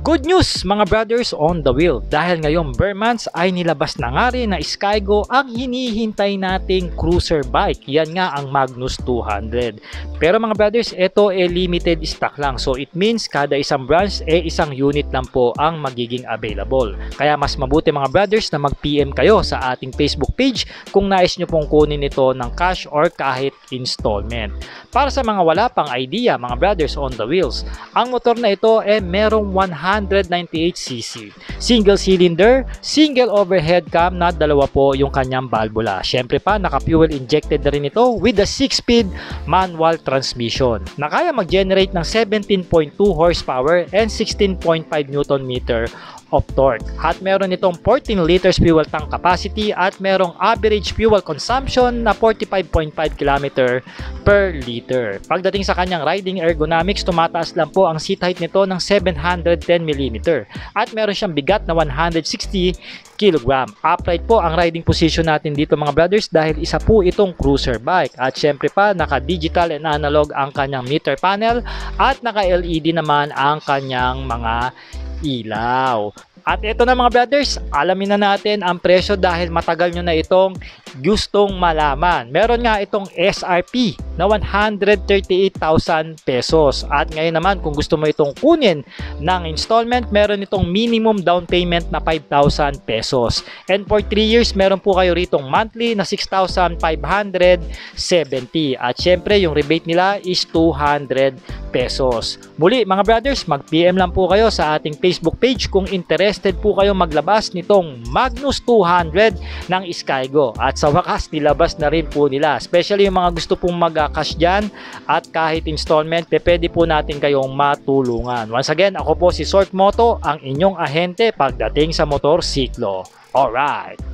Good news mga brothers on the wheel dahil ngayong bare months ay nilabas na nga rin na Skygo ang hinihintay nating cruiser bike. Yan nga ang Magnus 200. Pero mga brothers, ito limited stock lang. So it means kada isang branch isang unit lang po ang magiging available. Kaya mas mabuti mga brothers na mag-PM kayo sa ating Facebook page kung nais nyo pong kunin ito ng cash or kahit installment. Para sa mga wala pang idea mga brothers on the wheels, ang motor na ito merong 198cc. Single cylinder, single overhead cam na dalawa po yung kanyang valvula. Syempre pa, naka-fuel injected na rin ito with a 6-speed manual transmission na kaya mag-generate ng 17.2 horsepower and 16.5 Newton meter of torque. At meron itong 14 liters fuel tank capacity at merong average fuel consumption na 45.5 km per liter. Pagdating sa kanyang riding ergonomics, tumataas lang po ang seat height nito ng 710 mm at meron siyang bigat na 160 kg. Upright po ang riding position natin dito mga brothers dahil isa po itong cruiser bike. At syempre pa, naka-digital and analog ang kanyang meter panel at naka-LED naman ang kanyang mga ilaw. At ito na mga brothers, alamin na natin ang presyo dahil matagal nyo na itong gustong malaman. Meron nga itong SRP na 138,000 pesos. At ngayon naman kung gusto mo itong kunin ng installment, meron itong minimum down payment na 5,000 pesos. And for 3 years, meron po kayo ritong monthly na 6,570. At syempre yung rebate nila is 200 pesos. Muli mga brothers, mag-PM lang po kayo sa ating Facebook page kung interested po kayo maglabas nitong Magnus 200 ng Skygo. At sa wakas, nilabas na rin po nila. Especially yung mga gusto pong mag-cash dyan at kahit installment, pwede po natin kayong matulungan. Once again, ako po si Sort Moto, ang inyong ahente pagdating sa motorsiklo. Alright!